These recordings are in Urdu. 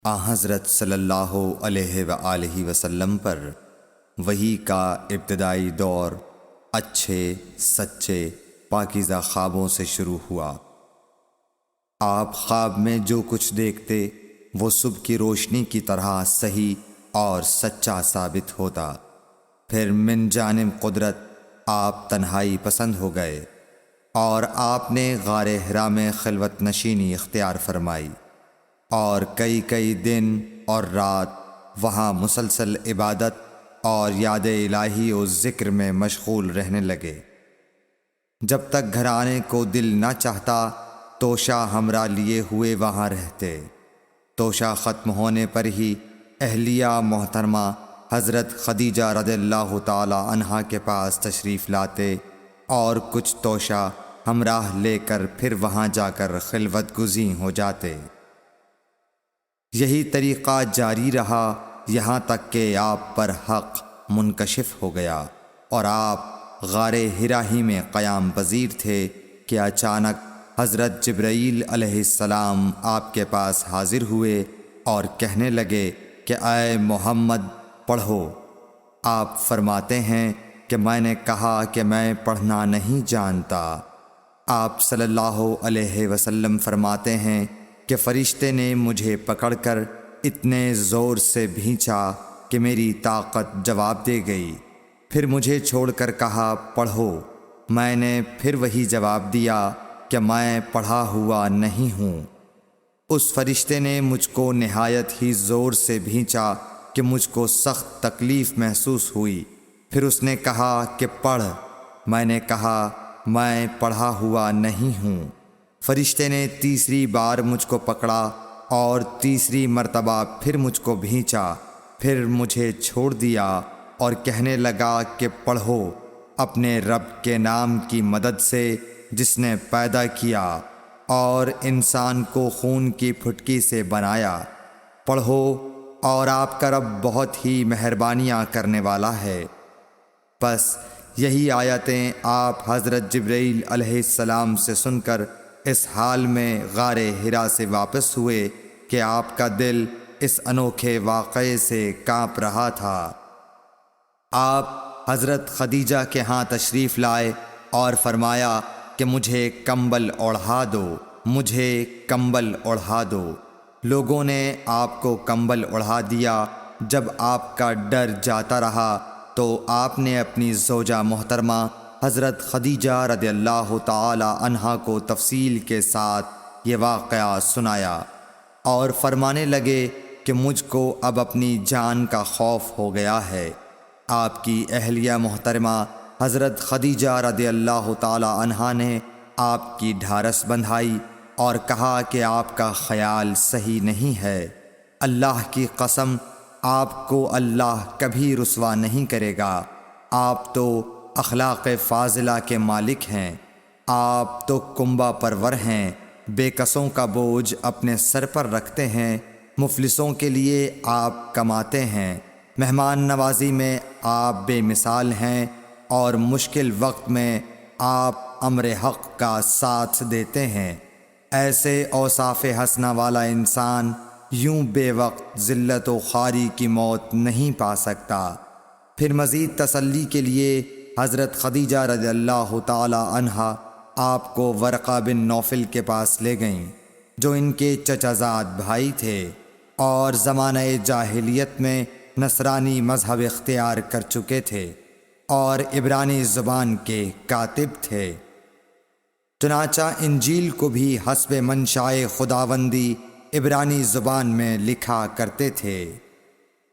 حضرت صلی اللہ علیہ وآلہ وسلم پر وحی کا ابتدائی دور اچھے سچے پاکیزہ خوابوں سے شروع ہوا۔ آپ خواب میں جو کچھ دیکھتے وہ صبح کی روشنی کی طرح صحیح اور سچا ثابت ہوتا۔ پھر من جانب قدرت آپ تنہائی پسند ہو گئے اور آپ نے غار حرا میں خلوت نشینی اختیار فرمائی اور کئی دن اور رات وہاں مسلسل عبادت اور یاد الہی و ذکر میں مشغول رہنے لگے۔ جب تک گھر آنے کو دل نہ چاہتا توشہ ہمراہ لیے ہوئے وہاں رہتے۔ توشہ ختم ہونے پر ہی اہلیہ محترمہ حضرت خدیجہ رضی اللہ تعالی عنہا کے پاس تشریف لاتے اور کچھ توشہ ہمراہ لے کر پھر وہاں جا کر خلوت گزین ہو جاتے۔ یہی طریقہ جاری رہا یہاں تک کہ آپ پر حق منکشف ہو گیا اور آپ غار حرا ہی میں قیام پذیر تھے کہ اچانک حضرت جبرائیل علیہ السلام آپ کے پاس حاضر ہوئے اور کہنے لگے کہ اے محمد پڑھو۔ آپ فرماتے ہیں کہ میں نے کہا کہ میں پڑھنا نہیں جانتا۔ آپ صلی اللہ علیہ وسلم فرماتے ہیں کہ فرشتے نے مجھے پکڑ کر اتنے زور سے بھینچا کہ میری طاقت جواب دے گئی۔ پھر مجھے چھوڑ کر کہا پڑھو۔ میں نے پھر وہی جواب دیا کہ میں پڑھا ہوا نہیں ہوں۔ اس فرشتے نے مجھ کو نہایت ہی زور سے بھینچا کہ مجھ کو سخت تکلیف محسوس ہوئی۔ پھر اس نے کہا کہ پڑھ۔ میں نے کہا میں پڑھا ہوا نہیں ہوں۔ فرشتے نے تیسری بار مجھ کو پکڑا اور تیسری مرتبہ پھر مجھ کو بھینچا۔ پھر مجھے چھوڑ دیا اور کہنے لگا کہ پڑھو اپنے رب کے نام کی مدد سے جس نے پیدا کیا اور انسان کو خون کی پھٹکی سے بنایا۔ پڑھو اور آپ کا رب بہت ہی مہربانیاں کرنے والا ہے۔ پس یہی آیتیں آپ حضرت جبرائیل علیہ السلام سے سن کر اس حال میں غار حرا سے واپس ہوئے کہ آپ کا دل اس انوکھے واقعے سے کانپ رہا تھا۔ آپ حضرت خدیجہ کے ہاں تشریف لائے اور فرمایا کہ مجھے کمبل اوڑھا دو، مجھے کمبل اوڑھا دو۔ لوگوں نے آپ کو کمبل اوڑھا دیا۔ جب آپ کا ڈر جاتا رہا تو آپ نے اپنی زوجہ محترمہ حضرت خدیجہ رضی اللہ تعالی عنہا کو تفصیل کے ساتھ یہ واقعہ سنایا اور فرمانے لگے کہ مجھ کو اب اپنی جان کا خوف ہو گیا ہے۔ آپ کی اہلیہ محترمہ حضرت خدیجہ رضی اللہ تعالی عنہا نے آپ کی ڈھارس بندھائی اور کہا کہ آپ کا خیال صحیح نہیں ہے۔ اللہ کی قسم آپ کو اللہ کبھی رسوا نہیں کرے گا۔ آپ تو اخلاق فاضلہ کے مالک ہیں۔ آپ تو کنبہ پرور ہیں، بے کسوں کا بوجھ اپنے سر پر رکھتے ہیں، مفلسوں کے لیے آپ کماتے ہیں، مہمان نوازی میں آپ بے مثال ہیں اور مشکل وقت میں آپ امر حق کا ساتھ دیتے ہیں۔ ایسے اوصاف حسنہ والا انسان یوں بے وقت ذلت و خواری کی موت نہیں پا سکتا۔ پھر مزید تسلی کے لیے حضرت خدیجہ رضی اللہ تعالی عنہا آپ کو ورقہ بن نوفل کے پاس لے گئیں جو ان کے چچا زاد بھائی تھے اور زمانہ جاہلیت میں نصرانی مذہب اختیار کر چکے تھے اور عبرانی زبان کے کاتب تھے۔ چنانچہ انجیل کو بھی حسب منشائے خداوندی عبرانی زبان میں لکھا کرتے تھے۔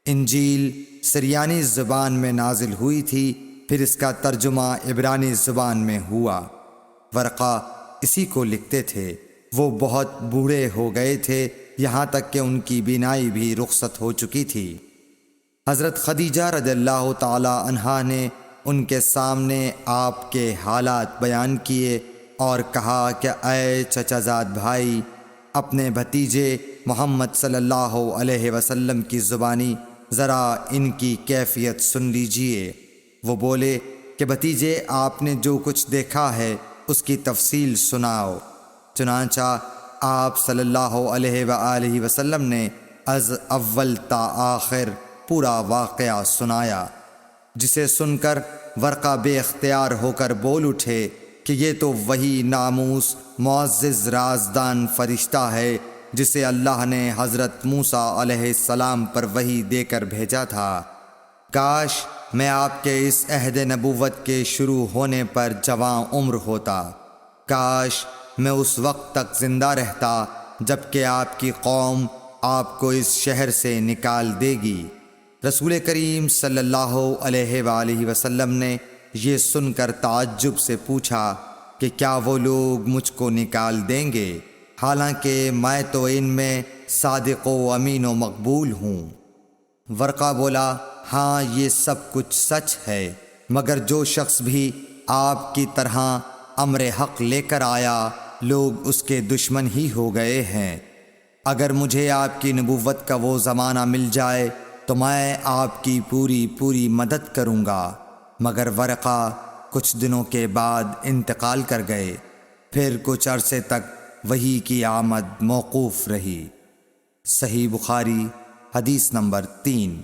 انجیل سریانی زبان میں نازل ہوئی تھی، پھر اس کا ترجمہ عبرانی زبان میں ہوا۔ ورقہ اسی کو لکھتے تھے۔ وہ بہت بوڑھے ہو گئے تھے، یہاں تک کہ ان کی بینائی بھی رخصت ہو چکی تھی۔ حضرت خدیجہ رضی اللہ تعالی عنہا نے ان کے سامنے آپ کے حالات بیان کیے اور کہا کہ اے چچا زاد بھائی، اپنے بھتیجے محمد صلی اللہ علیہ وسلم کی زبانی ذرا ان کی کیفیت سن لیجئے۔ وہ بولے کہ بھتیجے آپ نے جو کچھ دیکھا ہے اس کی تفصیل سناؤ۔ چنانچہ آپ صلی اللہ علیہ وآلہ وسلم نے از اول تا آخر پورا واقعہ سنایا، جسے سن کر ورقہ بے اختیار ہو کر بول اٹھے کہ یہ تو وہی ناموس معزز رازدان فرشتہ ہے جسے اللہ نے حضرت موسیٰ علیہ السلام پر وحی دے کر بھیجا تھا۔ کاش میں آپ کے اس عہد نبوت کے شروع ہونے پر جواں عمر ہوتا، کاش میں اس وقت تک زندہ رہتا جب کہ آپ کی قوم آپ کو اس شہر سے نکال دے گی۔ رسول کریم صلی اللہ علیہ وآلہ وسلم نے یہ سن کر تعجب سے پوچھا کہ کیا وہ لوگ مجھ کو نکال دیں گے، حالانکہ میں تو ان میں صادق و امین و مقبول ہوں۔ ورقہ بولا، ہاں یہ سب کچھ سچ ہے، مگر جو شخص بھی آپ کی طرح امر حق لے کر آیا لوگ اس کے دشمن ہی ہو گئے ہیں۔ اگر مجھے آپ کی نبوت کا وہ زمانہ مل جائے تو میں آپ کی پوری مدد کروں گا، مگر ورقہ کچھ دنوں کے بعد انتقال کر گئے، پھر کچھ عرصے تک وحی کی آمد موقوف رہی۔ صحیح بخاری حدیث نمبر 3۔